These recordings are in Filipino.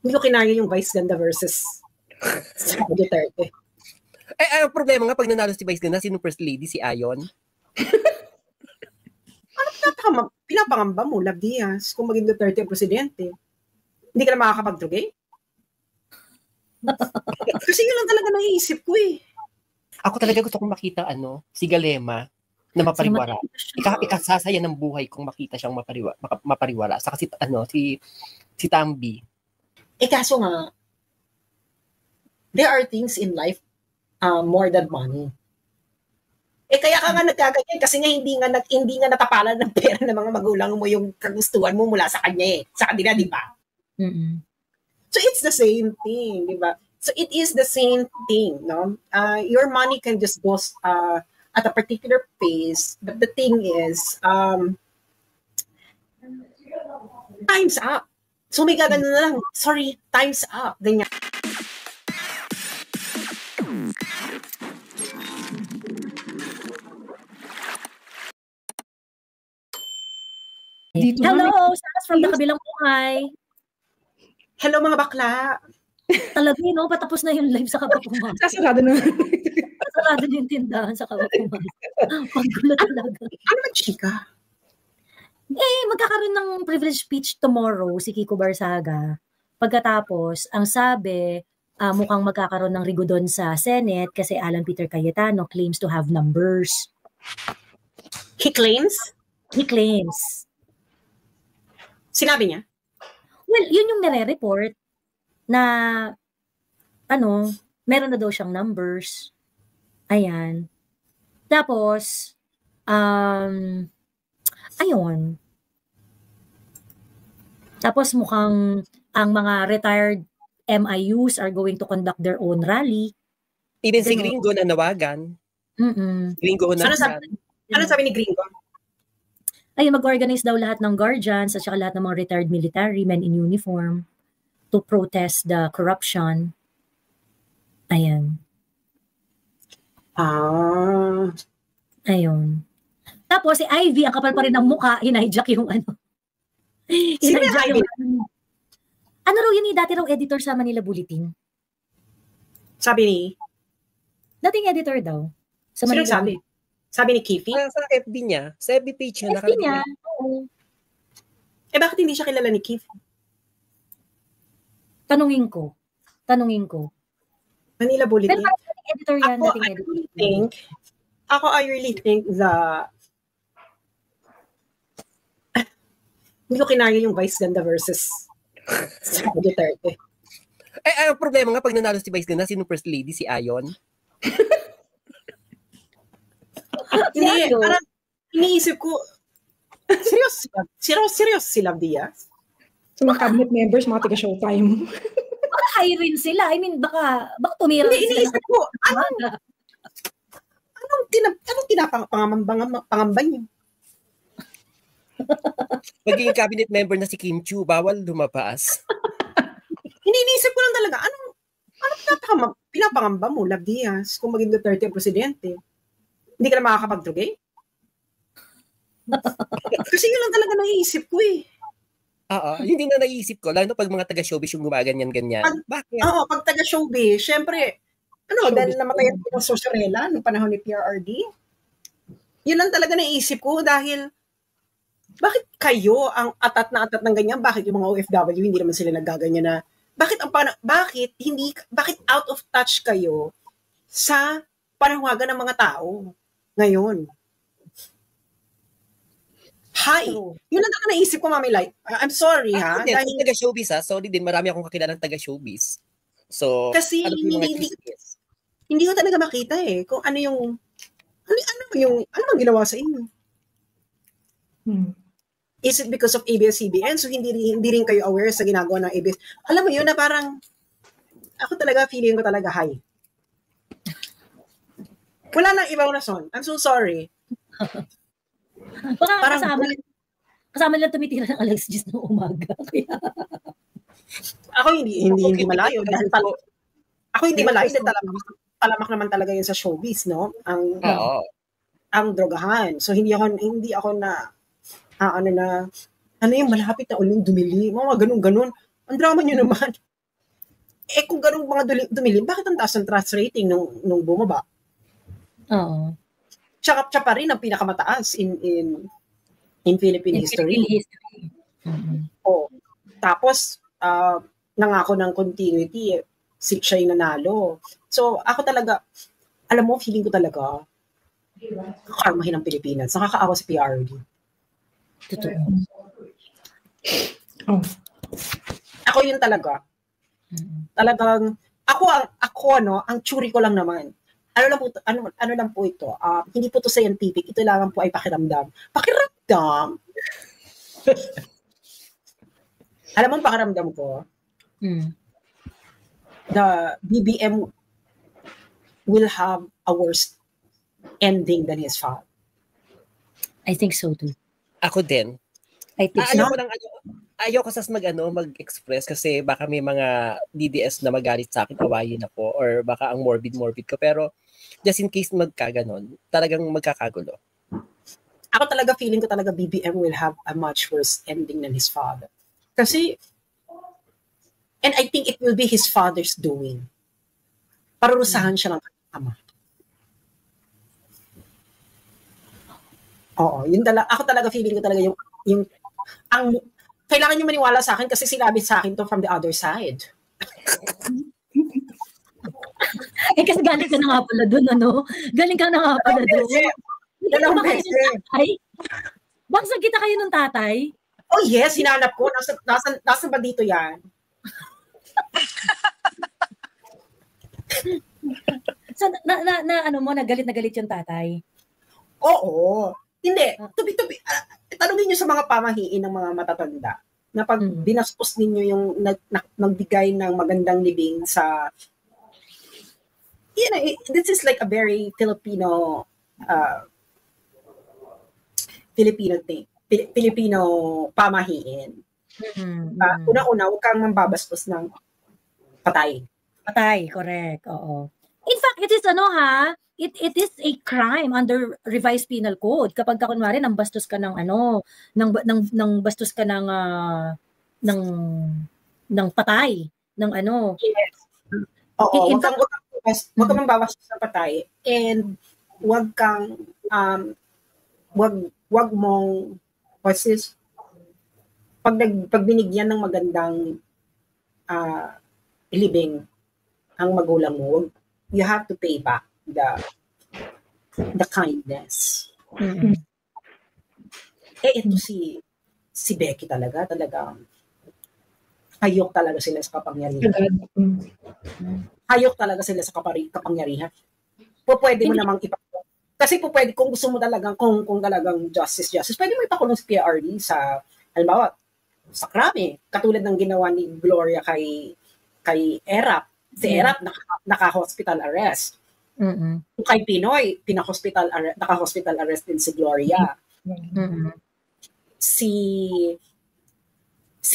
Hindi ko kinaya yung Vice Ganda versus sa Duterte. Ang problema nga, pag nanalo si Vice Ganda, sino First Lady? Si Ayon? Ano pinapangamba mo, Love Diaz, kung maging Duterte ang presidente? Hindi ka na makakapag-drugay? Kasi yun lang talaga naiisip ko eh. Ako talaga gusto kong makita si Galema na mapariwara. Ikasasaya ng buhay kung makita siyang mapariwara. Saka si Tambi. Kaso nga, there are things in life more than money. Kaya ka nga nagkaganyan kasi nga hindi nga natapalan ng pera ng mga magulang mo yung kagustuhan mo mula sa kanya sa kanila, di ba? Mm-hmm. So it's the same thing, di ba? So it is the same thing, no? Your money can just go at a particular pace, but the thing is, time's up. So may gagano na lang, sorry, time's up. Ganyan. Hello, Saras from the Kabilang Buhay. Hello mga bakla. Talaga no, patapos na yung live sa Kabapumas. Sasarado na. Sasarado yung tindahan sa Kabapumas. Paggulo talaga. Ano ba, chika? Magkakaroon ng privilege speech tomorrow si Kiko Barsaga. Pagkatapos, ang sabi, mukhang magkakaroon ng rigodon sa Senate kasi Alan Peter Cayetano claims to have numbers. He claims? He claims. Sinabi niya? Well, yun yung nire-report na meron na daw siyang numbers. Ayan. Tapos, ayun. Tapos mukhang ang mga retired MIUs are going to conduct their own rally. Even si Gringo na nawagan. Gringo na. Ano sabi ni Gringo? Ayun, mag-organize daw lahat ng guardians at saka lahat ng mga retired military men in uniform to protest the corruption. Ayan. Ayun. Tapos si Ivy, ang kapal pa rin ng mukha, hinijack yung Sino yung Ivy? Yun dati raw editor sa Manila Bulletin. Sabi ni? Dating editor daw. Sa Sino Manila sabi? Sabi ni Kifi? Sa FB niya. Sa FB page niya. FB niya, oo. Bakit hindi siya kilala ni Kifi? Tanungin ko. Manila Bulletin. Pero dating editor yan. I really think hindi ko kinaya yung Vice Ganda versus sa Duterte. Ang problema nga, pag nanalo si Vice Ganda, sino First Lady? Si Ayon? Hindi, parang iniisip ko, seryoso si Love Diaz? So mga cabinet members, mga taga-showtime. Baka high rin sila. I mean, baka tumira sila. Hindi, iniisip ko, anong pinapangamba niyo? Magiging cabinet member na si Kim Chiu, bawal lumabas. Iniisip ko lang talaga, anong pinapangamba mo, Love Diaz, kung maging Duterte ang presidente? Hindi ka na makakapag-drugay? Kasi yun lang talaga naiisip ko eh. Hindi na naiisip ko, lalo pag mga taga-showbiz yung gumaganyan-ganyan. Bakit? Pag taga-showbiz, syempre, dahil namatay ang Sorcerella noong panahon ni PRRD. Yun lang talaga naiisip ko dahil bakit kayo ang atat na atat ng ganyan? Bakit yung mga OFW hindi naman sila naggaganyan na bakit out of touch kayo sa panawagan ng mga tao ngayon? Yun lang talaga naisip ko, Mami Light. I'm sorry dahil taga-showbiz sorry din, marami akong kakilalang taga-showbiz. So, kasi hindi ko talaga makita kung ano yung ginawa sa inyo. Is it because of ABS-CBN? So hindi rin kayo aware sa ginagawa ng ABS? Alam mo yun na parang ako talaga, feeling ko talaga high. Wala nang ibang rason. I'm so sorry. Baka kasama lang tumitira ng alas 10 ng umaga. Ako hindi malayo. Dahil ako hindi malayo. Talamak naman talaga yun sa showbiz, no? Ang drogahan. So hindi ako na yung malapit na uling dumili. Mga ganun-ganun. Ang drama nyo naman. kung ganun mga dumilim, bakit ang taas ng trust rating nung bumaba? Oo. Siya pa rin ang pinakamataas in Philippine history. Oh. Tapos, nangako ng continuity, siya yung nanalo. So, ako talaga, alam mo, feeling ko talaga, karmahin ng Pilipinas. Nakakaawa sa PRD. Totoo. Oh. Ako yun talaga. Talagang, ang tsuri ko lang naman. Ano lang po ito? Hindi po to scientific. Ito lang po ay pakiramdam. Pakiramdam? Alam mo ang pakiramdam ko? The BBM will have a worse ending than his father. I think so too. Ako din. I think so. Ayoko mag-express kasi baka may mga DDS na magalit sa akin, awayin ako, or baka ang morbid ko. Pero just in case magkaganon, talagang magkakagulo. Ako talaga, feeling ko talaga BBM will have a much worse ending than his father. Kasi, and I think it will be his father's doing. Parurusahan siya ng ama. Oo, yun talaga. Ako talaga, feeling ko talaga kailangan nyo maniwala sa akin kasi sinabi sa akin to from the other side. Kasi galing ka na nga pala dun, ano? Galing ka na nga pala dun. Dalawang beses. Bakit kita kayo ng tatay? Oh yes, hinanap ko. Nasa ba dito yan? So, nagalit na galit yung tatay? Oo. Hindi. Tanungin nyo sa mga pamahiin ng mga matatanda na pag binastos ninyo yung nagbigay ng magandang libing sa this is like a very Filipino thing. Filipino pamahiin. Una-una, huwag kang mambabastos ng patay. Patay, correct. Oo. In fact, it is it is a crime under revised penal code kapag kunwari nang bastos ka ng nang bastos ka ng patay ng Yes. Oo, wag kang mambabastos ng patay, and wag mong what's this? Pag binigyan ng magandang libing ang magulang mo, you have to pay back the kindness. Ito si Becky talaga hayok talaga sila sa kapangyarihan. Hayok talaga sila sa kapangyarihan. Pwede mo namang kasi pwede kung gusto mo talagang kung talagang justice, pwede mo ipakulong si PRD sa halimbawa sa krami, katulad ng ginawa ni Gloria kay Erap. Si Erap naka-hospital arrest. Kay Pinoy, naka-hospital arrest din si Gloria. Si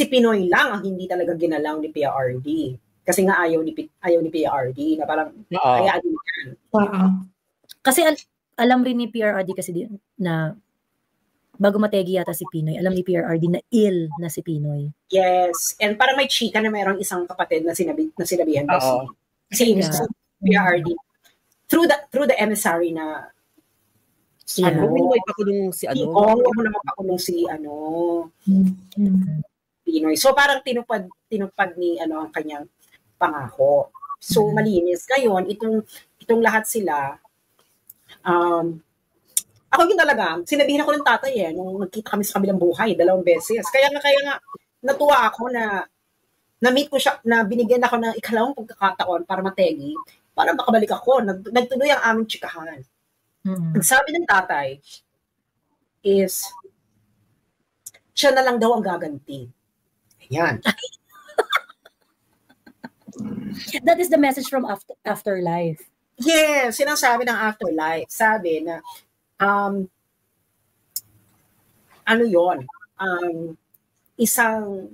Pinoy lang ang hindi talaga ginalaw ni PRD. Kasi nga ayaw ni PRD na parang kaya din yan. Kasi alam rin ni PRD kasi na bago mategi yata si Pinoy, alam ni PRRD na ill na si Pinoy. Yes. And parang may chika na mayroong isang kapatid na sinabihan daw si PRRD. Through the emissary na huwag mo ipakulong si huwag mo naman pakulong si Pinoy. So parang tinupad ni ang kanyang pangako. So malinis. Ngayon, itong lahat sila, ako yun talaga, sinabihan ako ng tatay nung nagkita kami sa kabilang buhay, 2 beses. Kaya nga, natuwa ako na na-meet ko siya, na binigyan ako ng ikalawang pagkakataon para mategi, para makabalik ako. Nagtuloy ang aming tsikahan. Ang sabi ng tatay is, siya na lang daw ang gaganti. Ayan. That is the message from Afterlife. Yes, sinasabi ng Afterlife. Sabi na, isang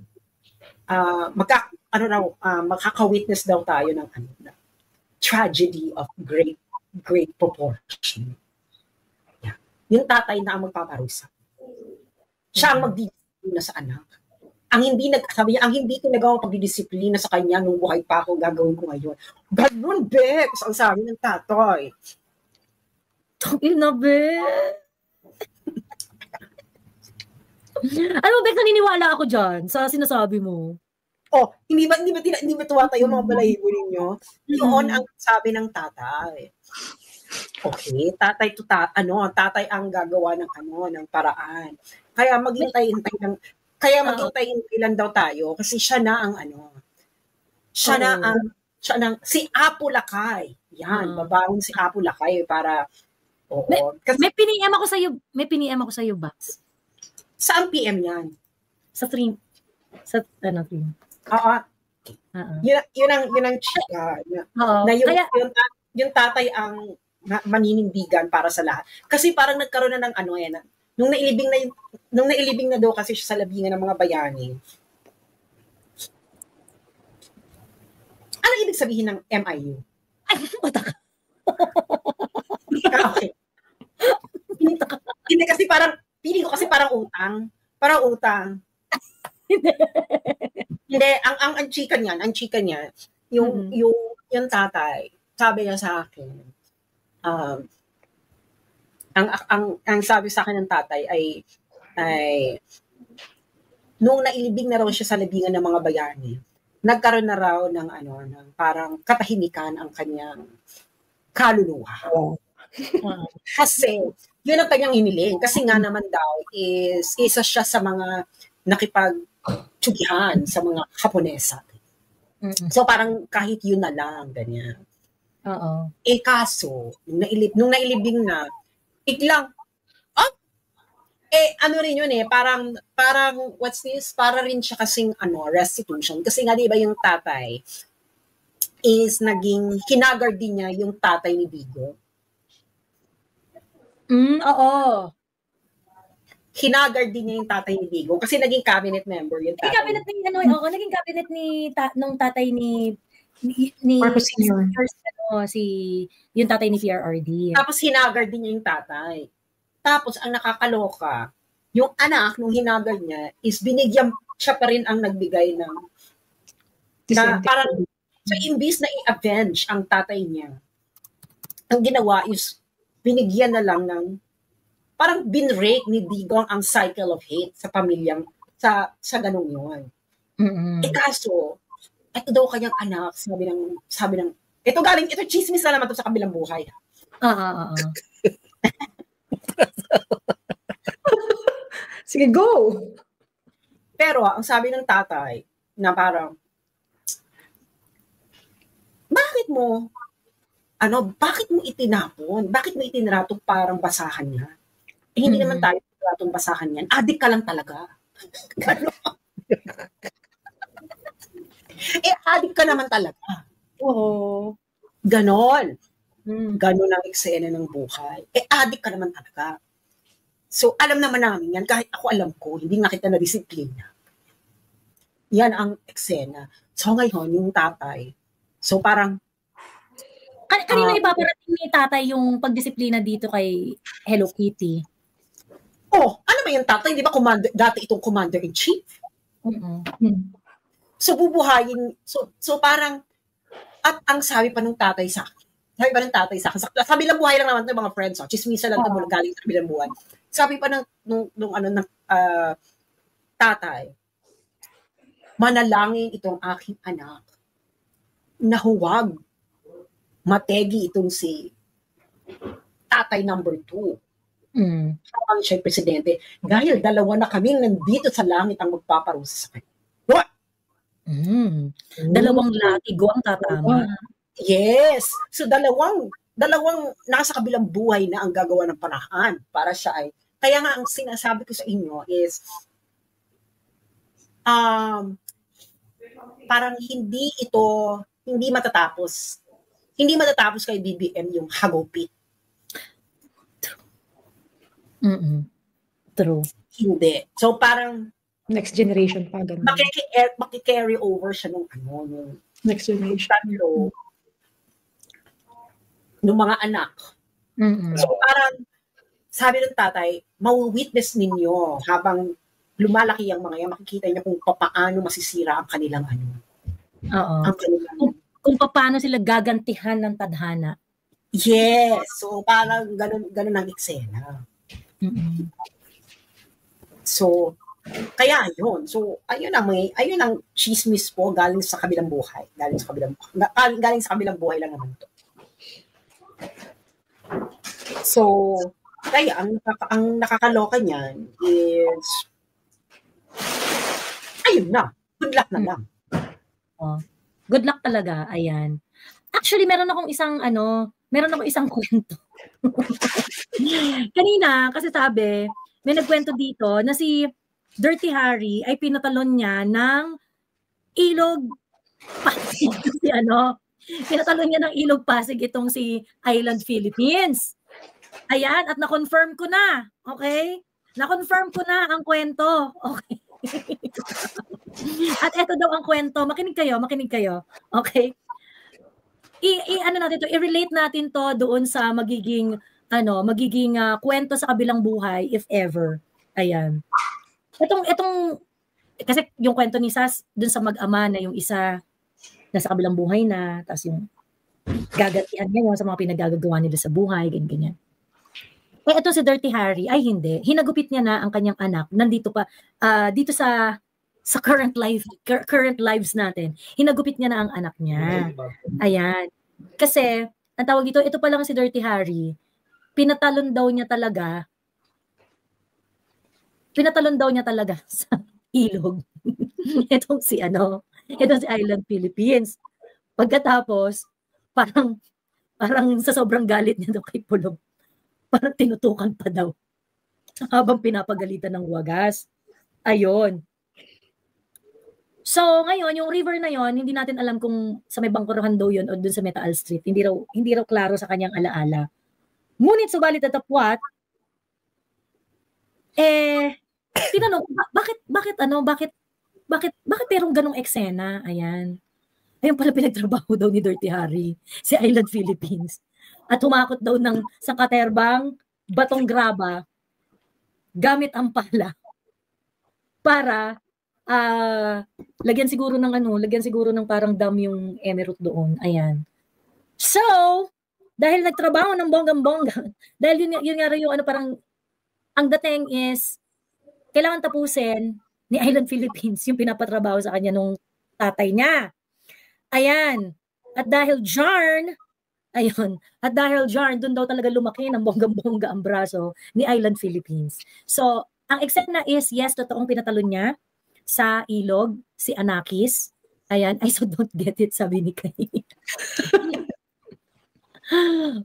makaka-witness daw tayo ng tragedy of great proportion. Yung tatay na ang magpaparusa. Siya ang magbibigay na sa anak. sabi niya, ang hindi ko nagawa pagdidisiplina sa kanya nung buhay pa ako, gagawin ko ngayon. Ganun, Bex, ang sabi ng tatay. Ina, be. Ano, Bex, naniniwala ako dyan sa sinasabi mo. Oh, hindi ba tuwata yung mga balahibo ninyo? Yun ang sabi ng tatay. Okay, tatay ang gagawa ng paraan. Kaya maghintay-hintay lang daw tayo kasi siya na ang si Apo Lakay. Yan, babaong si Apo Lakay para kasi, may piniem ako sa iyo, Bax. Saan PM yan? Sa stream. Sa stream. Oo. Yun ang chika. Na yung tatay ang maninindigan para sa lahat. Kasi parang nagkaroon na ng nung nailibing na daw kasi siya sa labingan ng mga bayani. Ano ibig sabihin ng MIU? Ay, mata ka. Okay. Hindi kasi pili ko kasi parang utang. Parang utang. Hindi, ang chika niya, yung tatay, sabi niya sa akin, ang sabi sa akin ng tatay ay nung nailibing na raw siya sa labingan ng mga bayani, nagkaroon na raw ng parang katahimikan ang kanyang kaluluwa. Kasi yun ang kanyang hiniling. Kasi nga naman daw is isa siya sa mga nakipagtsugihan sa mga Haponesa. So parang kahit yun na lang, ganyan. Oo. Kaso, nung nailibing na, biglang, ano rin yun parang, what's this? Para rin siya kasing, restitution. Kasi nga, di ba yung tatay is naging, hinaguard din niya yung tatay ni Bigo. Oo. Hinaguard din niya yung tatay ni Bigo kasi naging cabinet member yung tatay. Naging cabinet nung tatay ni Marcos Sr. Yung tatay ni PRRD. Tapos hinaguard din niya yung tatay. Tapos ang nakakaloka, yung anak nung hinaguard niya is binigyan siya pa rin ang nagbigay ng parang so imbis na i-avenge ang tatay niya, ang ginawa is binigyan na lang ng parang binrake ni Digong ang cycle of hate sa pamilyang sa ganung yun. Kaso ito daw kanyang anak, sabi ng ito chismis na naman to sa kabilang buhay. Sige, go! Pero ang sabi ng tatay na parang bakit mo itinapon? Bakit mo itinrato parang basahan niya? Hindi naman tayo tinratong basahan yan. Adik ka lang talaga. Adik ka naman talaga. Oo. Ganon. Ganon ang eksena ng buhay. Adik ka naman talaga. So, alam naman namin yan. Kahit ako alam ko, hindi nga kita na-disiplina. Yan ang eksena. So, ngayon, yung tatay. So, parang kanina ipaparating ni tatay yung pagdisiplina dito kay Hello Kitty? Ano ba yung tatay? Di ba dati itong commander-in-chief? So, bubuhayin. So, parang, at ang sabi pa ng tatay sa akin, sa bilang buhay lang naman ito, mga friends, chismisa lang ito galing sa bilang buhay. Sabi pa ng tatay, manalangin itong aking anak na huwag mategi itong si tatay number 2. Habang siya presidente, dahil dalawa na kaming nandito sa langit ang magpaparusa sa kanya. What? Dalawang latigo ang tatama. Yes. So dalawang nasa kabilang buhay na ang gagawa ng paraan para siya ay. Kaya nga ang sinasabi ko sa inyo is parang hindi matatapos. Hindi matatapos kay BBM yung hagupit. True. Hindi. So parang Next generation pa, ganun. Maki-carry over siya nung Next generation. Tatlo nung mga anak. So parang sabi ng tatay, mawi-witness ninyo habang lumalaki ang mga yan, makikita niyo kung paano masisira ang kanilang Oo. ang kanilang Kung paano sila gagantihan ng tadhana. yes. So parang ganun ang eksena. Mm-mm. So kaya yun. So ayun ang chismis po galing sa kabilang buhay. Galing sa kabilang buhay lang naman to. So kaya ang nakakaloka niyan is ayun na. Good luck na lang. Oh. Good luck talaga. Ayan. Actually, meron akong isang kwento. Kanina, kasi sabi, may nagkwento dito na si Dirty Harry ay pinatalon niya ng ilog Pasig. Pinatalon niya ng ilog Pasig itong si Island Philippines. Ayan, at na-confirm ko na. Okay? Na-confirm ko na ang kwento. Okay. At eto daw ang kwento. Makinig kayo. Okay? I-relate natin to doon sa magiging kwento sa kabilang buhay if ever. Ayan. Etong kasi yung kwento ni Sas doon sa mag-ama na yung isa nasa kabilang buhay na, tapos yung gagatihan niya sa mga pinagagagawa nila sa buhay, ganyan. Ito si Dirty Harry, ay hindi. Hinagupit niya na ang kanyang anak. Nandito pa, dito sa current lives natin. Hinagupit niya na ang anak niya. Ayan. Kasi, ang tawag dito, ito pa lang si Dirty Harry, pinatalon daw niya talaga sa ilog. Itong si Island Philippines. Pagkatapos, parang sa sobrang galit niya daw kay Pulong, parang tinutukan pa daw habang pinapagalitan ng wagas. Ayun. So, ngayon, yung river na yon, hindi natin alam kung sa may Bangkuruhan daw yun o dun sa Metal Street. Hindi raw klaro sa kanyang alaala. Ngunit, subalit datapwat, tinanong, bakit merong ganong eksena? Ayan. Ayun pala pinagtrabaho daw ni Dirty Harry, si Island Philippines. At humakot daw ng sangkaterbang batong graba gamit ang pala para lagyan siguro ng parang dam yung emerald doon. Ayan. So, dahil nagtrabaho ng bonggang-bongga, dahil yun nga yung parang ang dating is kailangan tapusin ni Island Philippines yung pinapatrabaho sa kanya nung tatay niya. Ayan. At dahil Jarn, doon daw talaga lumaki ng bonggang-bongga ang braso ni Island Philippines. So, ang eksena is, yes, totoong pinatalon niya sa ilog, si Anakis. Ayan, I so don't get it, sabi ni Kay.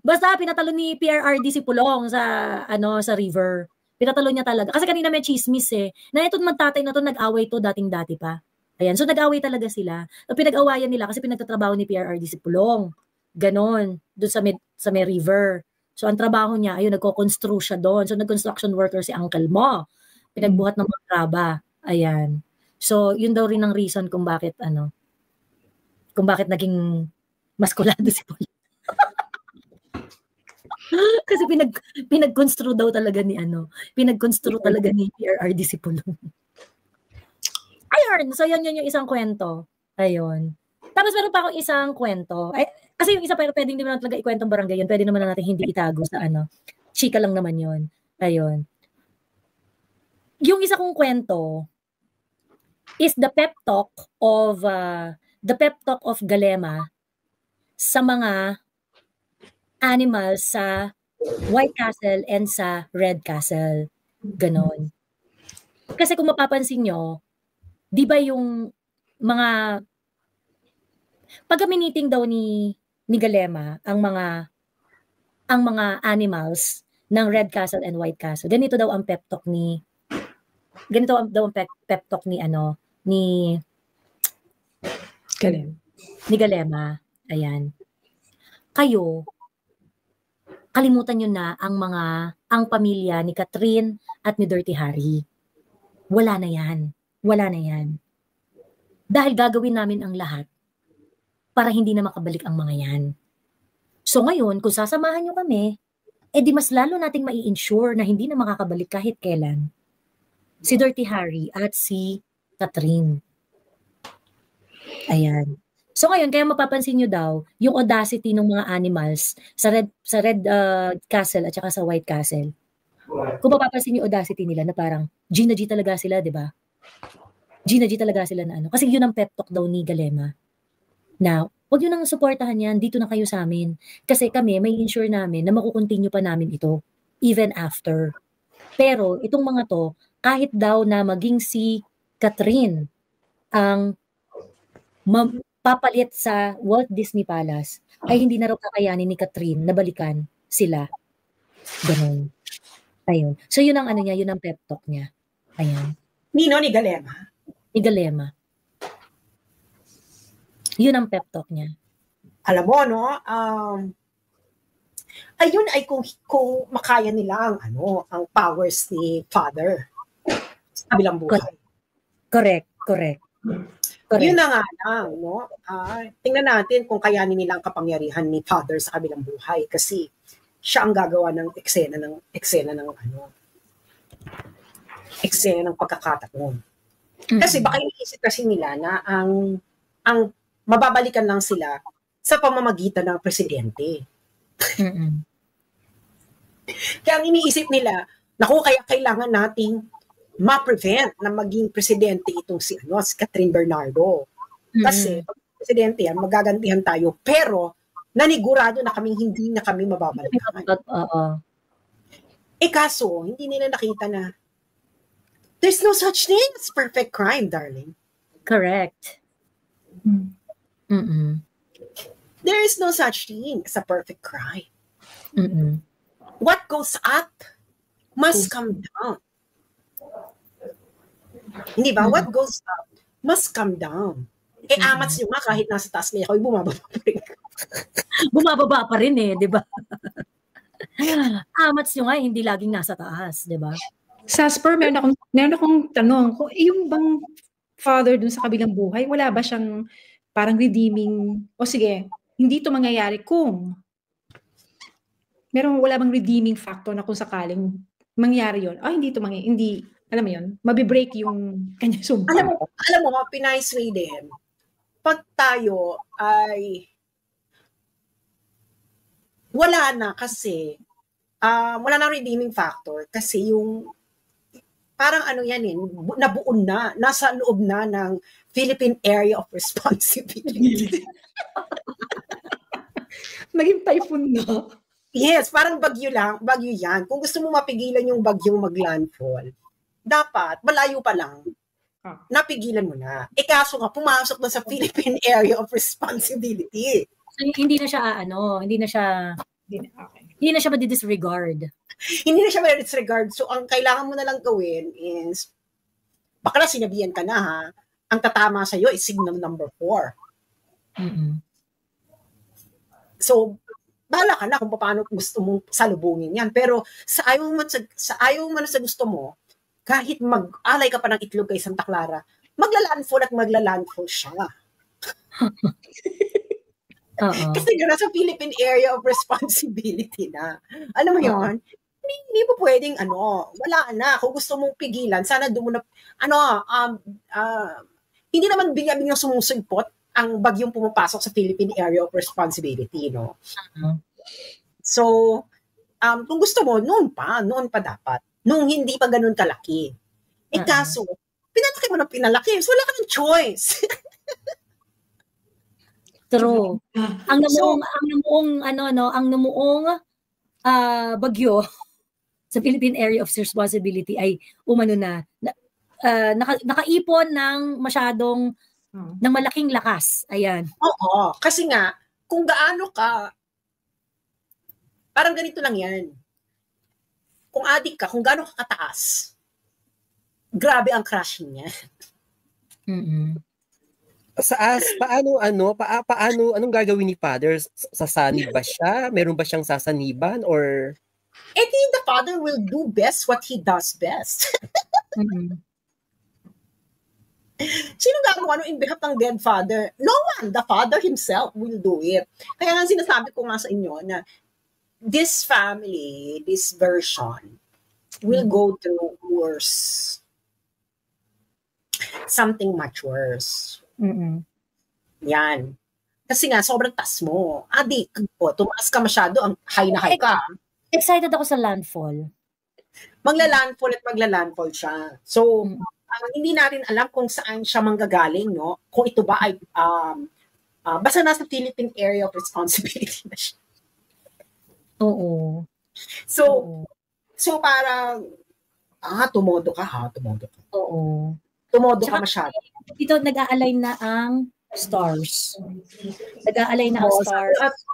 Basta pinatalon ni PRRD si Pulong sa river. Pinatalon niya talaga. Kasi kanina may chismis na itong magtatay na to nag-away to dating-dati pa. Ayan, so nag-away talaga sila. So, pinag-awayan nila kasi pinagtatrabaho ni PRRD si Pulong. Ganon, doon sa may river. So, ang trabaho niya, ayun, nagko-construct siya doon. So, nag-construction worker si uncle mo. Pinagbuhat ng mga graba. Ayan. So, yun daw rin ang reason kung bakit naging maskulado si Pulong. Kasi pinag-construct daw talaga ni PRRD si Pulong. Ayun, so yun yung isang kwento. Ayun. Tapos meron pa akong isang kwento. Kasi yung isa pero pwedeng din naman talaga ikwentong barangay yun. Pwede naman natin hindi itago sa chika lang naman yun. Ayun. Yung isa kong kwento is the pep talk of Galema sa mga animals sa White Castle and sa Red Castle. Ganon. Kasi kung mapapansin nyo, di ba yung mga pagka-meeting daw ni Galema ang mga animals ng Red Castle and White Castle. Ganito daw ang pep talk ni Galema. Ayan. Kayo, kalimutan nyo na ang pamilya ni Catherine at ni Dirty Harry. Wala na yan. Dahil gagawin namin ang lahat para hindi na makabalik ang mga yan. So ngayon, kung sasamahan nyo kami, di mas lalo nating mai-ensure na hindi na makakabalik kahit kailan. Si Dirty Harry at si Catherine. Ayan. So ngayon, kaya mapapansin nyo daw, yung audacity ng mga animals sa Red Castle at saka sa White Castle. Kung mapapansin yung audacity nila na parang Gina G talaga sila, di ba? Gina G talaga sila na ano. Kasi yun ang pep talk daw ni Galema. Now, huwag nyo nang suportahan yan, dito na kayo sa amin. Kasi kami, may ensure namin na makukontinue pa namin ito, even after. Pero, itong mga to, kahit daw na maging si Catherine ang papalit sa Walt Disney Palace, ay hindi na raw kakayanin ni Catherine na balikan sila. Ganun. Ayun. So, yun ang ano niya, yun ang pep talk niya. Ayan. Nino ni Galema. Ni Galema. Yun ang pep talk niya. Alam mo, no? Ayun ay kung makaya nila ang powers ni Father sa kabilang buhay. Correct. Yun na nga lang, no? Tingnan natin kung kayanin nila ang kapangyarihan ni Father sa kabilang buhay kasi siya ang gagawa ng eksena ng pagkakataon. Kasi baka iniisip kasi nila na ang mababalikan lang sila sa pamamagitan ng presidente. Kaya ang iniisip nila, naku, kaya kailangan nating ma-prevent na maging presidente itong si Catherine Bernardo. Kasi pag presidente yan, magagantihan tayo. Pero nanigurado na hindi na kami mababalikan. Kaso, hindi nila nakita na there's no such thing as perfect crime, darling. Correct. There is no such thing as a perfect crime. What goes up must come down. Hindi ba? What goes up must come down. Amats nyo nga kahit nasa taas niya ako, bumababa pa rin. Bumababa pa rin di ba? Amats nyo nga, hindi laging nasa taas, di ba? Sasper, meron akong tanong. Yung bang father dun sa kabilang buhay, wala ba siyang parang redeeming, sige, hindi ito mangyayari kung wala bang redeeming factor na kung sakaling mangyari yun? Hindi ito mangyayari, hindi, alam mo yun, mabibreak yung kanya sumpa. Alam mo, Pinay Sweden, pag tayo ay wala na kasi, wala na redeeming factor kasi yung parang nabuon na, nasa loob na ng Philippine Area of Responsibility. Naging typhoon na. Yes, parang bagyo yan. Kung gusto mo mapigilan yung bagyong maglandfall, dapat, malayo pa lang, napigilan mo na. Kaso nga, pumasok na sa Philippine Area of Responsibility. So, hindi na siya madi-disregard. Hindi na siya madi-disregard. So, ang kailangan mo na lang gawin is, baka na sinabihan ka na ha, ang tatama sa'yo is signal number 4. So, bahala ka na kung paano gusto mong salubungin yan. Pero sa ayaw mo sa gusto mo, kahit mag-alay ka pa ng itlog kay Santa Clara, maglalandfall siya. Kasi nasa Philippine Area of Responsibility na. Alam mo yun? Hindi mo pwedeng wala na. Kung gusto mong pigilan, sana doon mo na, hindi naman bigla-biglang sumusugpot ang bagyong pumapasok sa Philippine Area of Responsibility, no? So, kung gusto mo, noon pa dapat. Nung hindi pa ganun kalaki. Kaso, pinalaki mo ng pinalaki. So, wala ka ng choice. True. Ang namuong bagyo sa Philippine Area of Responsibility ay nakaipon ng masyadong ng malaking lakas. Ayan. Oo. Kasi nga, kung gaano ka, parang ganito lang yan. Kung adik ka, kung gaano ka kataas, grabe ang crashing niya. Paano, anong gagawin ni Father? Sasanib ba siya? Meron ba siyang sasaniban? Or The Father will do best what he does best. Sino gagawa in behalf ng dead father? No one. The Father himself will do it. Kaya nga sinasabi ko nga sa inyo na this version will go through worse something much worse. Mm-mm. Yan. Kasi nga, sobrang taas mo. Adik, tumaas ka masyado, ang high na high ka. Excited ako sa landfall. Magla-landfall at magla-landfall siya. So, hindi natin alam kung saan siya manggagaling, no? Kung ito ba ay, basta nasa Philippine Area of Responsibility na siya. Oo. So parang, tumodo ka. Oo. Tumodo ka masyado. Dito, nag-a-align na ang stars. Nag-a-align na ang stars.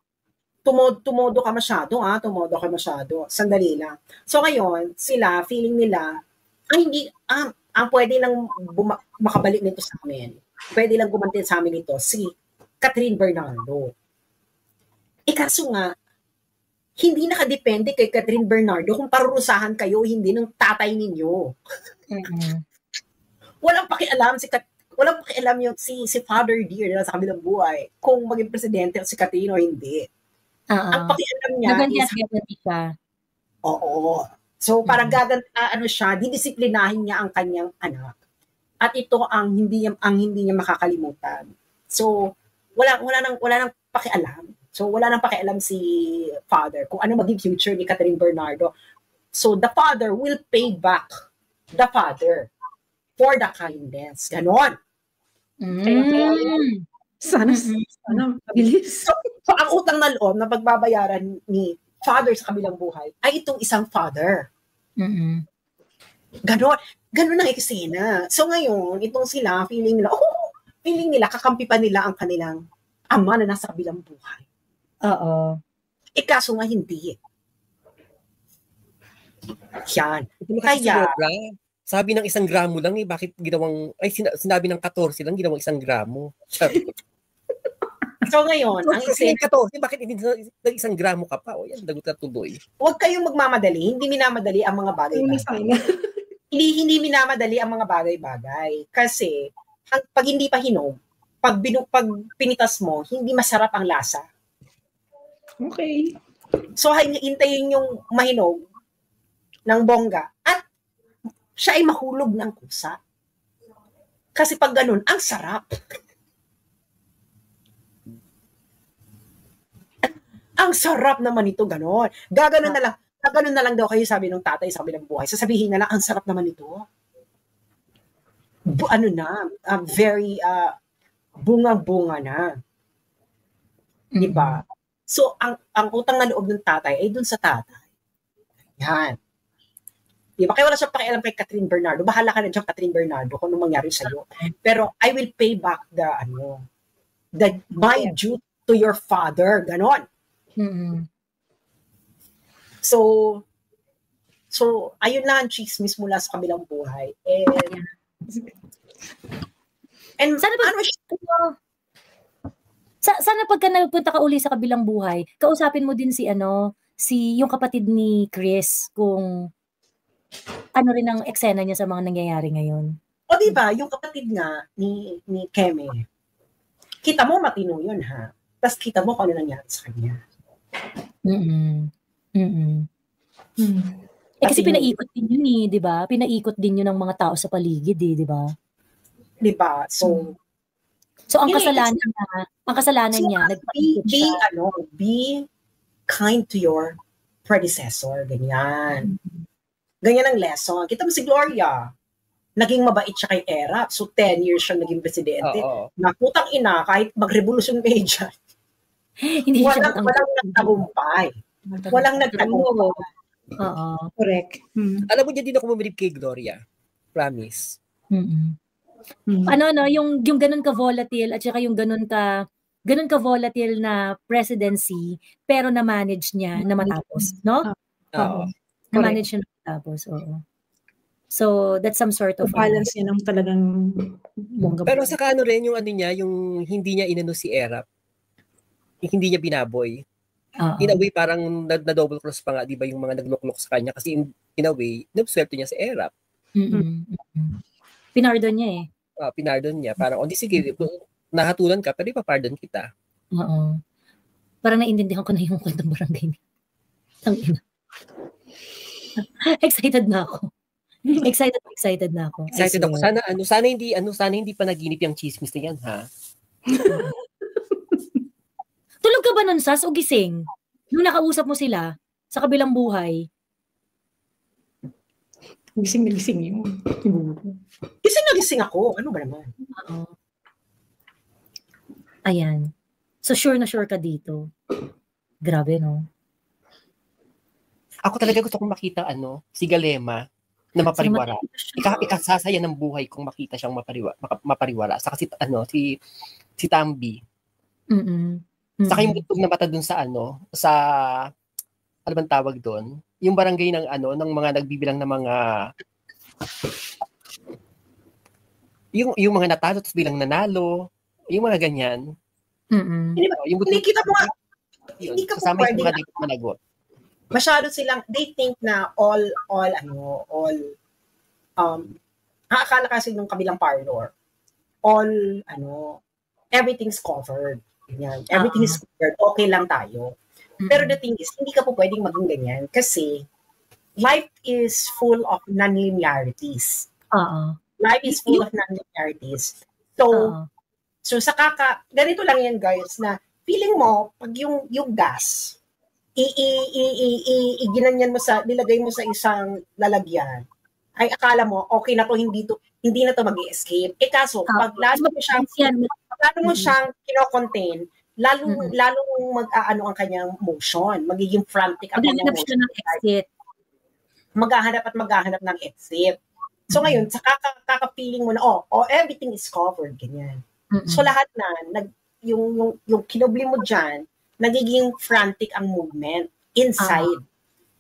Tumodo ka masyado, tumodo ka masyado. Sandali lang. So ngayon, sila, feeling nila, ang pwede lang makabalik nito sa amin, pwede lang gumantin sa amin ito, si Catherine Bernardo. Kaso nga, hindi nakadepende kay Catherine Bernardo kung parurusahan kayo, hindi ng tatay ninyo. Walang pakialam yung si Father Dear na sa kabilang buhay kung maging presidente si Catherine o hindi. Ang pakialam niya gaganti siya. Oo. So parang siya, didisiplinahin niya ang kanyang anak. At ito ang hindi niya makakalimutan. So wala nang pakialam. So wala nang pakialam si Father kung ano maging future ni Catherine Bernardo. So the father will pay back the father for the kindness. Ganon. Sana mabilis. So ang utang na loob na pagbabayaran ni Father sa kabilang buhay ay itong isang father. Ganon ang eksena. So ngayon, itong sila, feeling nila, kakampi pa nila ang kanilang ama na nasa kabilang buhay. Oo. Kaso nga hindi. Yan. Kaya, sabi ng 1 gramo lang bakit ginawang, sinabi ng 14 lang, ginawang 1 gramo. So ngayon, ang eksena 14, bakit hindi 1 gramo ka pa? O yan, dagot na tuloy. Huwag kayong magmamadali, hindi minamadali ang mga bagay-bagay. Hindi minamadali ang mga bagay-bagay. Kasi, pag hindi pa hinog, pag pinitas mo, hindi masarap ang lasa. Okay. So, hintayin yung mahinog ng bongga at siya ay mahulog ng kusa. Kasi pag ganun, ang sarap. Ang sarap naman ito, ganon. Gaganon na lang daw kayo, sabi ng tatay sa kabilang buhay. Sasabihin na lang, ang sarap naman ito. Very bunga-bunga na. Diba? So, ang utang na loob ng tatay ay dun sa tatay. Yan. Diba? Kaya wala siya pakialam kay Catherine Bernardo. Bahala ka na dyan, Catherine Bernardo, kung anong mangyari sa'yo. Pero, I will pay back my due to your father. Ganon. So, ayun lang ang chismis mula sa kabilang buhay. And sana pagka nagpunta ka uli sa kabilang buhay, kausapin mo din si yung kapatid ni Chris, kung ano rin ang eksena niya sa mga nangyayari ngayon. O diba, yung kapatid nga ni Keme, kita mo matino yun, ha? Tapos kita mo kung ano nangyari sa kanya. Kasi pinaikot din yun di ba? Pinaikot din yun ng mga tao sa paligid di ba? Diba? So ang kasalanan niya, be kind to your predecessor, ganyan. Ganyan ang lesson. Kita mo si Gloria, naging mabait siya kay Erap. So 10 years siya naging presidente. Nakutang ina, kahit mag-revolusyon may dyan. Walang nagtagumpay. Walang nagtagumpay. Oo. Correct. Alam mo, dyan din ako bumilib kay Gloria. Promise. Yung ganun ka-volatile at saka yung ganun ka-volatile na presidency, pero na-manage niya na matapos, no? Oo. Na-manage niya na matapos, oo. So, that's some sort of balance niya ng talagang bongga. Pero saka rin yung yung hindi niya inano si Erap. Hindi niya binaboy. In a way, parang na-double cross pa nga, di ba, yung mga nagluklok sa kanya. Kasi in a way, nabswerte niya si Erap. Pinardon niya Pinardon niya. Parang, sige, nahatulan ka, pero ipapardon kita. Oo. Parang naiintindihan ko na yung kwentong barangay niya. Excited na ako. Excited na ako. Excited ako. Sana hindi panaginip yung chismis na yan, ha? Tulog ka ba nun, Sas, o gising? Nung nakausap mo sila sa kabilang buhay? Gising na gising yun. Gising na gising ako. Ano ba naman? Oo. Ayan. So, sure na sure ka dito. Grabe, no? Ako talaga gusto kong makita, si Galema na mapariwara. Ikasasaya ng buhay kung makita siyang mapariwara. Saka si Tambi. Saka yung butog na mata dun sa ano bang tawag doon? Yung barangay ng ng mga nagbibilang ng mga yung mga natalo tapos bilang nanalo, yung mga ganyan. Yung butog, hindi kita mo nga. Hindi ka po pwede managot. Masyado silang, they think na all akala kasi nung kabilang parlor, everything's covered. Ganyan. Everything is covered. Okay lang tayo. Pero the thing is, hindi ka po pwedeng maging ganyan kasi life is full of non-linearities. Life is full of non-linearities. So ganito lang yan guys, na feeling mo, pag yung gas, ginanyan mo nilagay mo sa isang lalagyan, ay akala mo, okay na to, hindi na to mag-escape. Kaso, pag lalo mo siyang kino-contain, lalo mag-aano ang kanyang motion, magiging frantic ang kanyang motion. Maghahanap ng exit. So ngayon, sa kaka-feeling mo na, everything is covered, ganyan. So lahat na, yung kinubli mo dyan, nagiging frantic ang movement inside.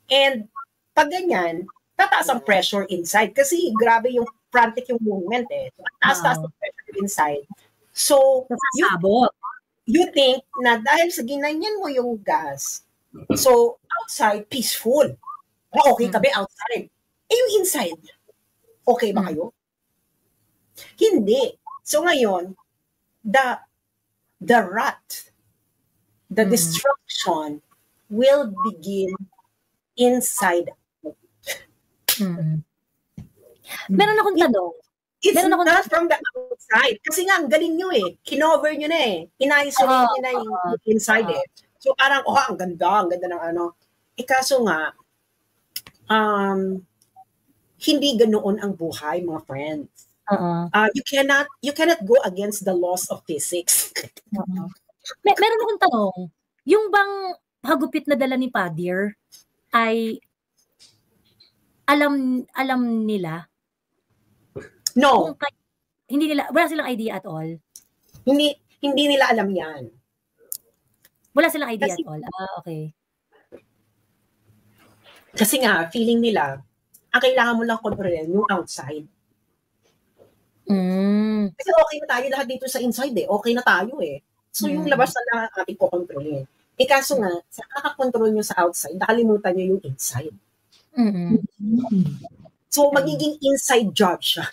And pag ganyan, tataas ang pressure inside. Kasi grabe yung frantic yung movement So, taas ang pressure inside. So, you think na dahil sa ginanyan mo yung gas, so outside, peaceful. Okay ka ba outside? Yung inside, okay ba kayo? Hindi. So ngayon, the rot, the destruction will begin inside out. Meron akong tanong. It's not from the outside. Kasi nga, ang galing nyo Kinover nyo na In-isolate nyo na yung inside So parang, ang ganda ng kaso nga, hindi ganoon ang buhay, mga friends. You cannot go against the laws of physics. Meron akong tanong. Yung bang hagupit na dala ni Padir ay alam nila? No. Hindi nila, wala silang idea at all? Hindi nila alam yan. Wala silang idea at all? Okay. Kasi nga, feeling nila, ang kailangan mo lang kontrolin yung outside. Kasi okay na tayo lahat dito sa inside Okay na tayo So yung labas na lang ating kukontrolin. Kaso nga, sa kakakontrol nyo sa outside, nakalimutan nyo yung inside. So magiging inside job siya.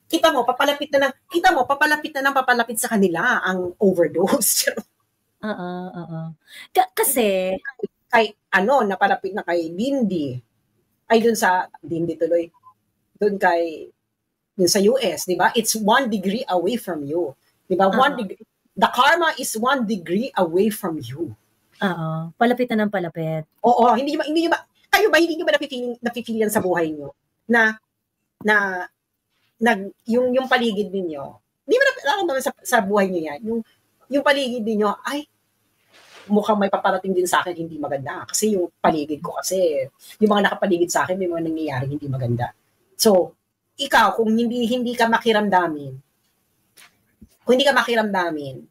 Kita mo, papalapit na sa kanila ang overdose. Kasi kay napalapit na kay Lindy. Ay dun sa Lindy tuloy. Dun kay yun sa US, 'di ba? It's 1 degree away from you. 'Di ba? 1 degree. The karma is 1 degree away from you. Palapit na ng palapit. Oo, hindi nyo ba kayo ba hindi nyo ba nafe-feel yan sa buhay nyo? Na yung paligid niyo. Hindi ba naman sa buhay niyo yan? Yung paligid niyo ay mukhang may paparating din sa akin hindi maganda kasi yung paligid ko kasi yung mga nakapaligid sa akin may mga nangyayaring hindi maganda. So, ikaw kung hindi ka makiramdamin,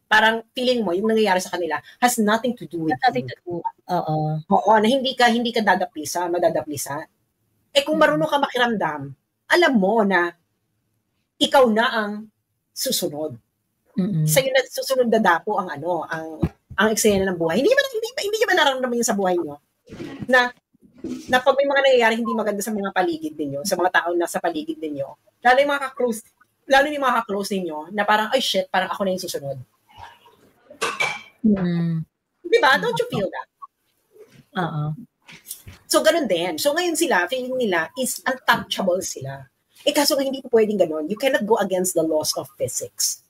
parang feeling mo yung nangyayari sa kanila has nothing to do with you. Oo, na hindi ka madadaplisan. Kung marunong ka makiramdam, alam mo na ikaw na ang susunod. Sa'yo na susunod na dapo ang eksena ng buhay. Hindi ba nararamdaman yun sa buhay nyo? Na pag may mga nangyayari hindi maganda sa mga paligid ninyo, sa mga tao na sa paligid ninyo, lalo yung mga ka-close ninyo, na parang, ay shit, parang ako na yung susunod. Diba? Don't you feel that? So, ganun din. So, ngayon sila, feeling nila is untouchable sila. Kaso hindi po pwedeng ganun. You cannot go against the laws of physics.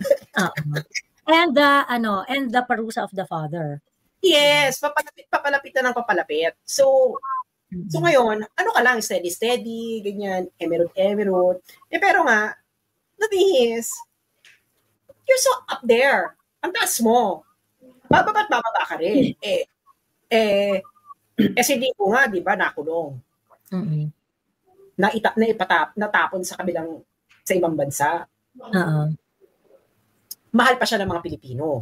And the parusa of the father. Yes, papalapit na ng papalapit. So ngayon, ano ka lang, steady, ganyan, emerald. Pero nga, the thing is, you're so up there. Ang taas mo. Bababa ka rin. Si Dico nga, di ba, nakulong. Natapon sa ibang bansa. Mahal pa siya ng mga Pilipino.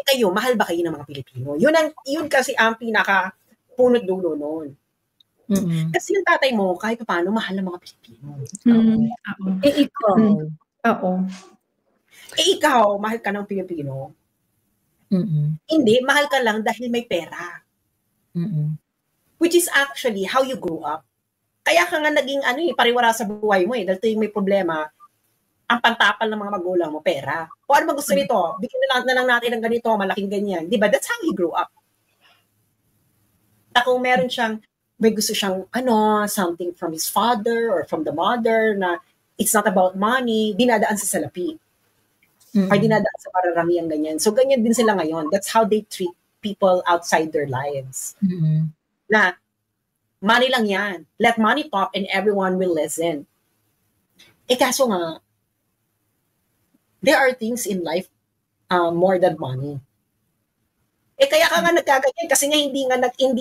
Kayo, mahal ba kayo ng mga Pilipino? Yun kasi ang pinaka punot dulo noon. Kasi yung tatay mo, kahit paano, mahal ng mga Pilipino. Ikaw. Oo. Ikaw, mahal ka ng Pilipino. Hindi, mahal ka lang dahil may pera. Which is actually how you grew up. Kaya ka nga naging pariwara sa buhay mo dahil tuwing may problema, ang pantapal ng mga magulang mo, pera. O ano gusto nito? Bigyan na lang natin ng ganito, malaking ganyan. Diba? That's how he grew up. Kung meron may gusto siyang, something from his father or from the mother na it's not about money, dinadaan sa salapi. Or dinadaan sa pararamihan ganyan. So, ganyan din sila ngayon. That's how they treat people outside their lives. Na, money lang yan. Let money talk and everyone will listen. Kaso nga, there are things in life more than money. Kaya ka nga nagkaganyan kasi nga hindi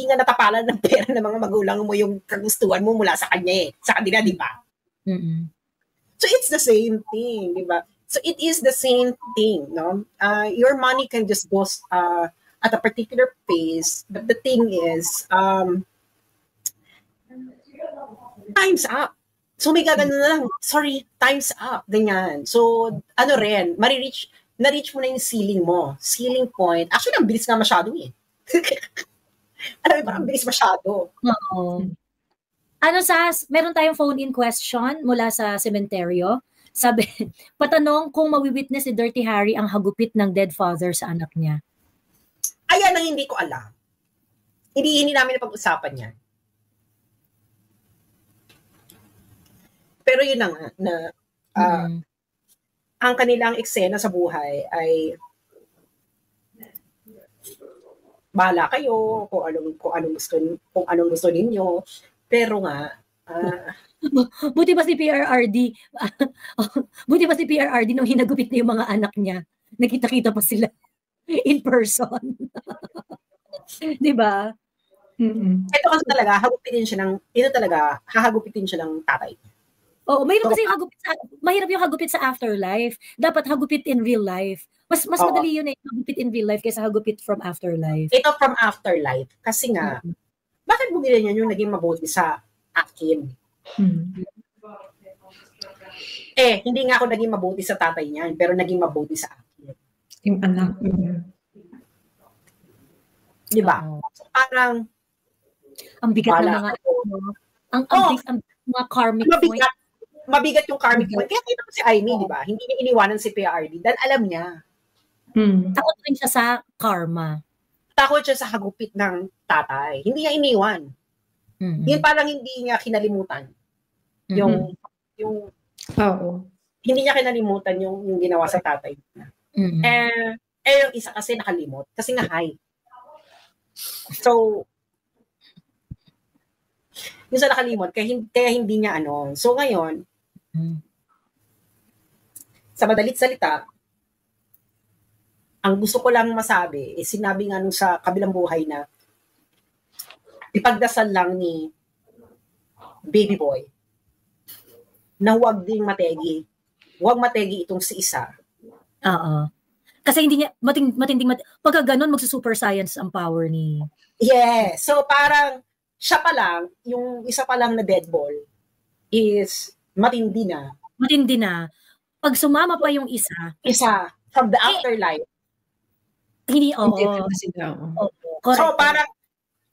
nga natapalan ng pera ng mga magulang mo yung kagustuhan mo mula sa kanya sa kanila, di ba? So it's the same thing, di ba? So it is the same thing, no? Your money can just go at a particular pace, but the thing is, time's up. So may gagano na lang, sorry, time's up, ganyan. So na-reach mo na yung ceiling mo. Ceiling point. Actually, ang bilis nga masyado Alam mo ba, ang bilis masyado. Oo. Meron tayong phone-in question mula sa sementeryo. Sabi, patanong kung mawi-witness ni Dirty Harry ang hagupit ng dead father sa anak niya. Ayan ang hindi ko alam. Hindi namin napag-usapan yan. Pero yun na nga, ang kanilang eksena sa buhay ay bahala kayo kung anong gusto ninyo, pero nga buti ba si PRRD nung hinagupit na yung mga anak niya, nakita-kita pa sila in person. Di ba? Ito kasi talaga hahagupitin siya ng tatay. Oo, mahirap kasi mahirap yung hagupit sa afterlife. Dapat hagupit in real life. Mas madali yun hagupit in real life kaysa hagupit from afterlife. Ito from afterlife. Kasi nga, bakit mo ganyan yung naging mabuti sa akin? Hindi nga ako naging mabuti sa tatay niyan, pero naging mabuti sa akin. Yung anak. Di ba? So, parang, ang bigat ng mga, ang mga karmic point. Mabigat yung karmic point. Kaya kita ko si Aimee, di ba? Hindi niya iniwanan si PRD dahil alam niya. Takot rin siya sa karma. Takot siya sa hagupit ng tatay. Hindi niya iniwan. Yun parang hindi niya kinalimutan. Yung hindi niya kinalimutan yung ginawa sa tatay niya. Yung isa kasi nakalimot. Kasi nga high. So, yung sa nakalimot, kaya hindi niya So ngayon, sa madalit salita, ang gusto ko lang masabi, sinabi nga nung sa kabilang buhay na ipagdasal lang ni baby boy na huwag ding mategi. Huwag mategi itong si isa. Oo. Kasi hindi niya, matinding pagka ganun, magsusuper science ang power ni... Yeah. So parang, siya pa lang, yung isa pa lang na dead ball is matindi na. Matindi na. Pag sumama pa yung isa from the afterlife. Hindi, So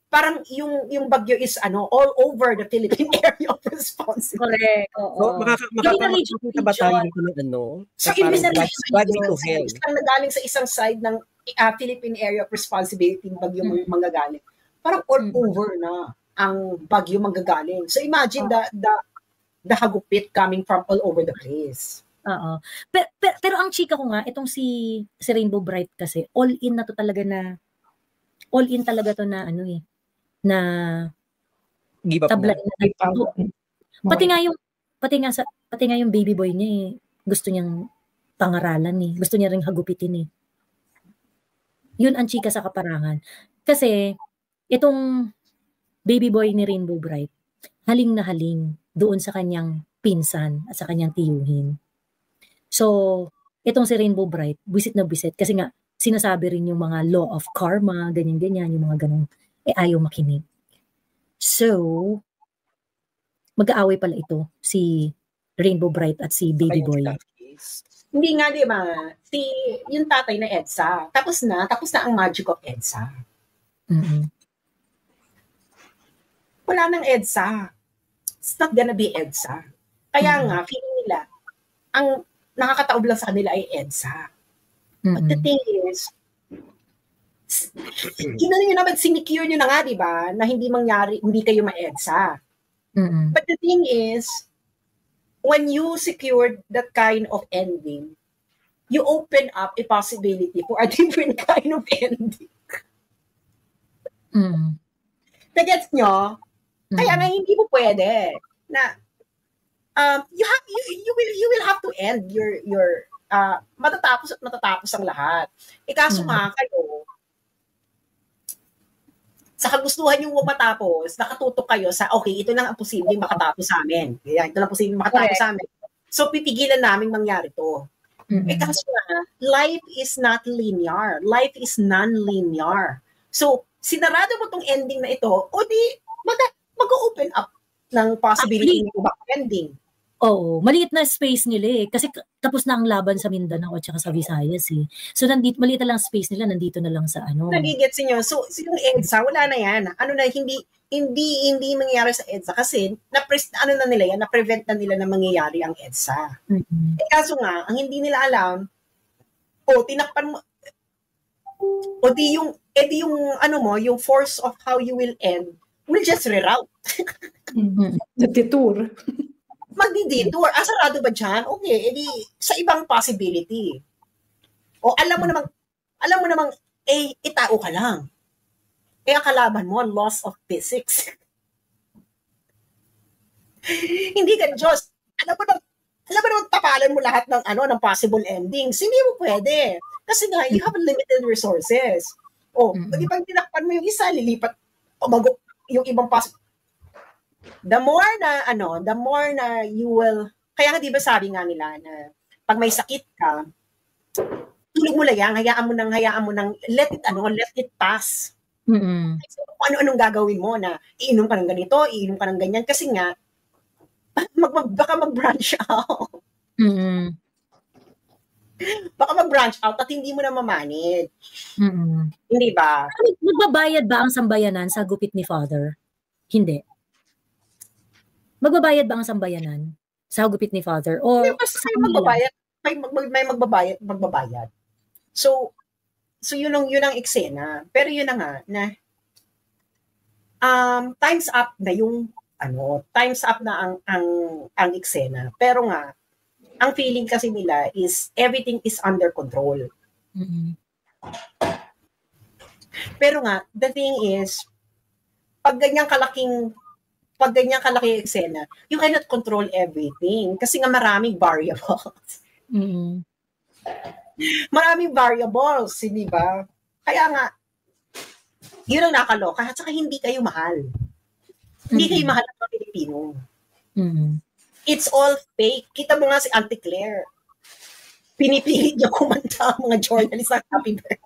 parang yung bagyo is all over the Philippine area of responsibility. Correct. Oo. Makakita ba tayo nito ng So ibig sabihin, nagaling sa isang side ng Philippine area of responsibility ng bagyo manggagaling. Parang all over na. ang bagyo manggagaling. So imagine the hagupit coming from all over the place. Oo. Pero ang chika ko nga, itong si Rainbow Bright kasi, all in talaga to na na Give up tabla na. Pati nga yung baby boy niya gusto niyang pangaralan gusto niya ring hagupitin Yun ang chika sa kaparangan. Kasi itong baby boy ni Rainbow Bright, haling na haling doon sa kanyang pinsan at sa kanyang tiyuhin. So, itong si Rainbow Bright, buwisit na buwisit kasi nga sinasabi rin yung mga law of karma, ganyan-ganyan, yung mga ganong ayaw makinig. So, mag-aaway pala ito si Rainbow Bright at si Baby Boy. Hindi nga, di ba? Yung tatay na EDSA, tapos na ang magic of EDSA. Mm-hmm. Wala nang EDSA. It's not gonna be EDSA. Kaya nga, feeling nila, ang nakakataob lang sa kanila ay EDSA. But the thing is, yun naman, sinecure nyo na nga, di ba? Na hindi kayo ma-EDSA. But the thing is, when you secured that kind of ending, you open up a possibility for a different kind of ending. Nagets nyo? Kaya nga hindi mo pwede na you will have to end your matatapos ang lahat. Kaso nga kayo, sa kagustuhan yung matapos, nakatutok kayo sa, okay, ito lang ang posibleng makatapos sa amin. Ito lang posibleng makatapos sa amin. So, pipigilan namin mangyari to. Kaso nga, life is not linear. Life is non-linear. So, sinarado mo tong ending na ito, o di, mag-open up ng possibility ng ibang ending. Oo, maliit na space nila kasi tapos na ang laban sa Mindanao at saka sa Visayas So maliit na lang space nila, nandito na lang sa Nagigets niyo. So yung EDSA, wala na yan. Hindi mangyayari sa EDSA kasi na-prevent na nila na mangyayari ang EDSA. Kaso nga, ang hindi nila alam, tinakpan mo, yung force of how you will end will just reroute. Detour. Magdi-detour. Sarado ba dyan? Okay, edi sa ibang possibility. O alam mo namang, itao ka lang. Ang kalaban mo, loss of physics. Hindi ka Diyos. Alam mo naman tapalan mo lahat ng possible endings. Hindi mo pwede. Kasi nga, you have limited resources. Pag tinakpan mo yung isa, lilipat, yung ibang possible. The more na you will, kaya nga di ba sabi nga nila na pag may sakit ka, tulog mo lang, hayaan mo nang let it pass. So, ano-anong gagawin mo na iinom ka ng ganito, iinom ka ng ganyan, kasi nga, baka mag-branch out. Baka mag-branch out at hindi mo na mamanage. Hindi ba? Magbabayad ba ang sambayanan sa gupit ni Father? Hindi. Magbabayad ba ang sambayanan sa gupit ni Father? Or may magbabayad. So yun ang eksena. Pero yun na nga na times up na ang eksena. Pero nga ang feeling kasi nila is everything is under control. Pero nga the thing is pag ganyan kalaki eksena, you cannot control everything kasi nga maraming variables. Maraming variables, hindi ba? Kaya nga, yun ang nakaloka. At saka hindi kayo mahal. Hindi kayo mahal ng mga Pilipino. It's all fake. Kita mo nga si Auntie Claire. Pinipilit niya kumanta ang mga journalists ng Happy Birthday.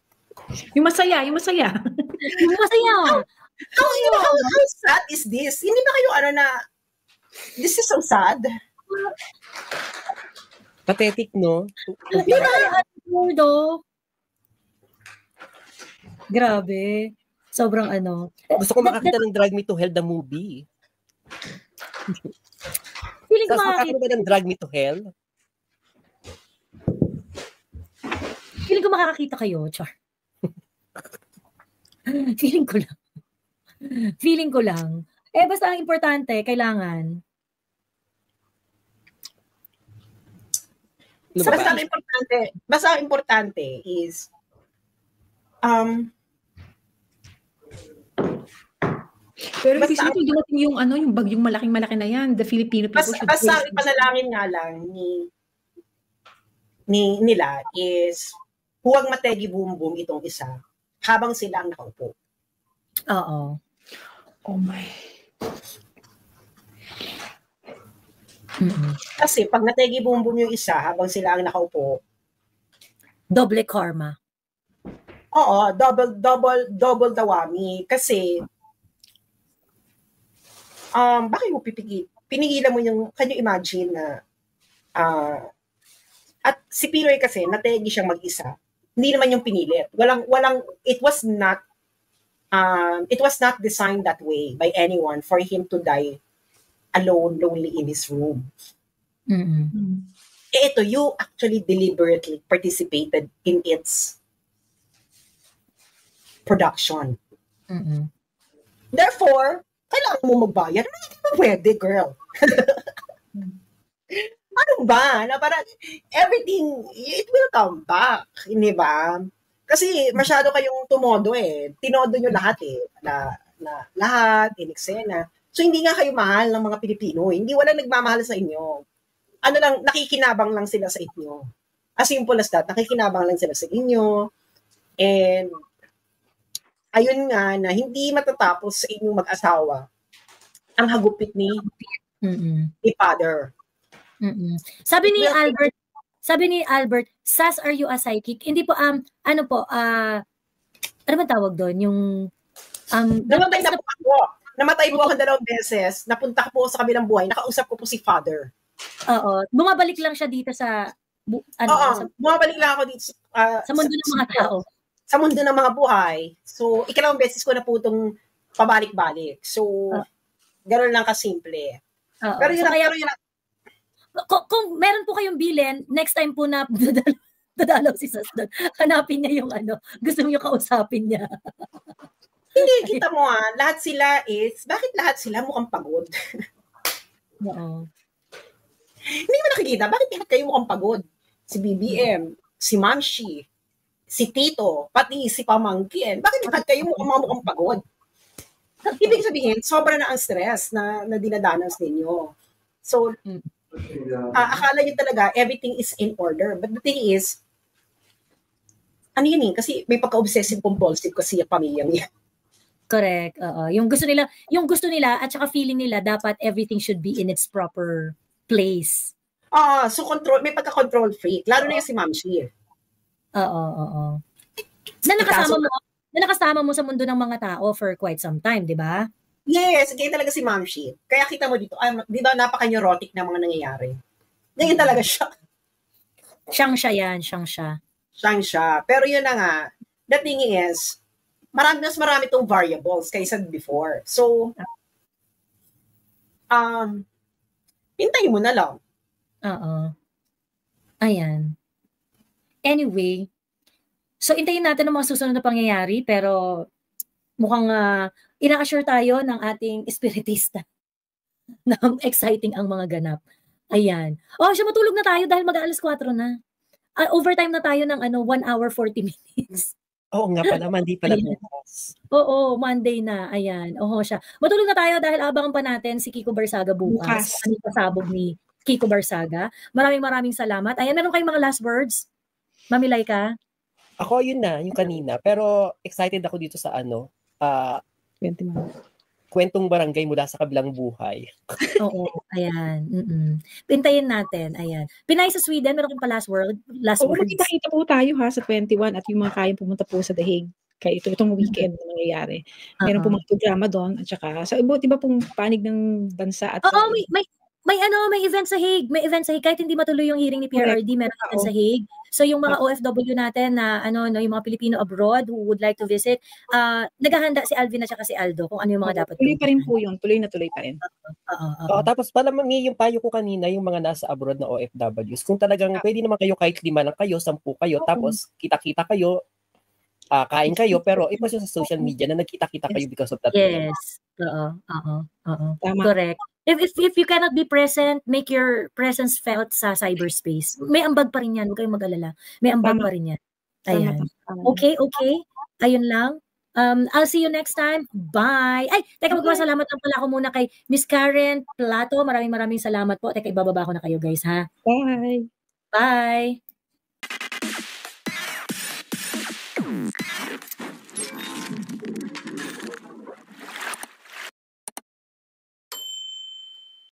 Yung masaya. How sad is this? Hindi ba kayo this is so sad? Pathetic, no? Di ba? Grabe. Sobrang Gusto ko makakita ng Drag Me to Hell the movie. Feeling ko makakita ba ng Drag Me to Hell? Feeling ko makakakita kayo, Char. Feeling ko lang. Basta ang importante, kailangan. Basta ang importante is pero kasi ito dumating yung yung bagyong malaki na yan, the Filipino people should basta ang ipanalangin nga lang nila is huwag mategi boom boom itong isa habang sila ang nakaupo. Oo. Oh my. Kasi pag nategi boom boom yung isa habang sila ang nakaupo, double karma. Oo, double dawami. Kasi bakit mo pinigilan mo yung, can you imagine na at si Pinoy kasi nategi siyang mag-isa. Hindi naman yung pinilit. Walang it was not designed that way by anyone for him to die alone, lonely in his room. Ito, you actually deliberately participated in its production. Therefore, kailangan mo magbayad. Hindi mo pwede, girl. Ano ba? Na parang everything, it will come back. Hindi ba? Kasi masyado kayong tumodo eh. Tinodo nyo lahat eh. Na lahat, in eksena. So, hindi nga kayo mahal ng mga Pilipino. Hindi wala nagmamahal sa inyo. Ano lang, nakikinabang lang sila sa inyo. As simple as that, nakikinabang lang sila sa inyo. And, ayun nga, na hindi matatapos sa inyong mag-asawa ang hagupit ni father. Sabi ni Albert, Sas, are you a psychic? Hindi po, ano ba tawag doon? Yung, Namatay po ako 2 beses. Napunta ko po sa kabilang buhay. Nakausap ko po si father. Oo. Bumabalik lang siya dito sa bumabalik lang ako dito sa mundo ng mga tao. Sa mundo ng mga buhay. So, 2 beses ko na po itong pabalik-balik. So, gano'n lang kasimple. Pero yun kung meron po kayong bilin, next time po na dadalaw si Sas doon, hanapin niya yung gusto niyo kausapin niya. Hindi, kita mo bakit lahat sila mukhang pagod? Oo. Hindi mo nakikita, bakit lahat kayo mukhang pagod? Si BBM, si Manshi, si Tito, pati si Pamangkin, bakit lahat kayo mukhang pagod? Ibig sabihin, sobra na ang stress na dinadanas ninyo. So, akala nyo talaga everything is in order. But the thing is, ano yun kasi may pagka-obsessive compulsive kasi yung pamilyang yan. Correct. Yung gusto nila at saka feeling nila dapat everything should be in its proper place. So may pagka-control freak. Lalo na yung si Ma'am Shir. Oo. Na nakasama mo sa mundo ng mga tao for quite some time, di ba? Yes, kaya talaga si Ma'am Shir. Kaya kita mo dito, di ba napaka-neurotic na mga nangyayari? Ganyan talaga siya. Siyang siya. Pero yun na nga, the thing is, marami itong variables kaysa before. So, hintayin mo na lang. Oo. Ayan. Anyway, so hintayin natin ang mga susunod na pangyayari, pero mukhang ina-assure tayo ng ating espiritista na exciting ang mga ganap. Ayan. Siya matulog na tayo dahil mag-aalas 4 na. Overtime na tayo ng 1 hour 40 minutes. Oo nga pala, Monday pala bukas. Oo, Monday na. Ayan. Siya. Matulog na tayo dahil abangan pa natin si Kiko Barsaga bukas. Ano pasabog ni Kiko Barsaga. Maraming salamat. Ayan, meron kayong mga last words? Mami Laika? Ako, yun na, yung kanina. Pero excited ako dito sa kwentong barangay mula sa kabilang buhay. Oo, ayan. Pintayin natin, ayan. Pinay sa Sweden, meron kang pa last words? Magkita-kita po tayo sa 21 at yung mga kayang pumunta po sa The Hague. Kaya itong weekend na nangyayari. Meron po mga programa doon at saka sa iba pong panig ng bansa at may event sa Hague. May event sa Hague. Kahit hindi matuloy yung hearing ni PRRD, meron event sa Hague. So yung mga OFW natin na yung mga Pilipino abroad who would like to visit, naghahanda si Alvin at saka si Aldo kung ano yung mga dapat. Tuloy pa rin po yun. Tuloy pa rin. Tapos pala yung payo ko kanina, yung mga nasa abroad na OFWs, kung talagang pwede naman kayo kahit 5 lang kayo, 10 kayo, tapos kita-kita kayo, kain kayo, pero ipost nyo sa social media na nagkita-kita kayo because of that. Yes. Tama. Correct. If you cannot be present, make your presence felt sa cyberspace. May ambag pa rin yan. Huwag kayong mag-alala. May ambag pa rin yan. Ayan. Okay. Ayun lang. I'll see you next time. Bye. Ay, teka, magpasalamat lang pala ako muna kay Miss Karen Plato. Maraming salamat po. Teka, ibababa ko na kayo, guys, ha? Bye. Bye.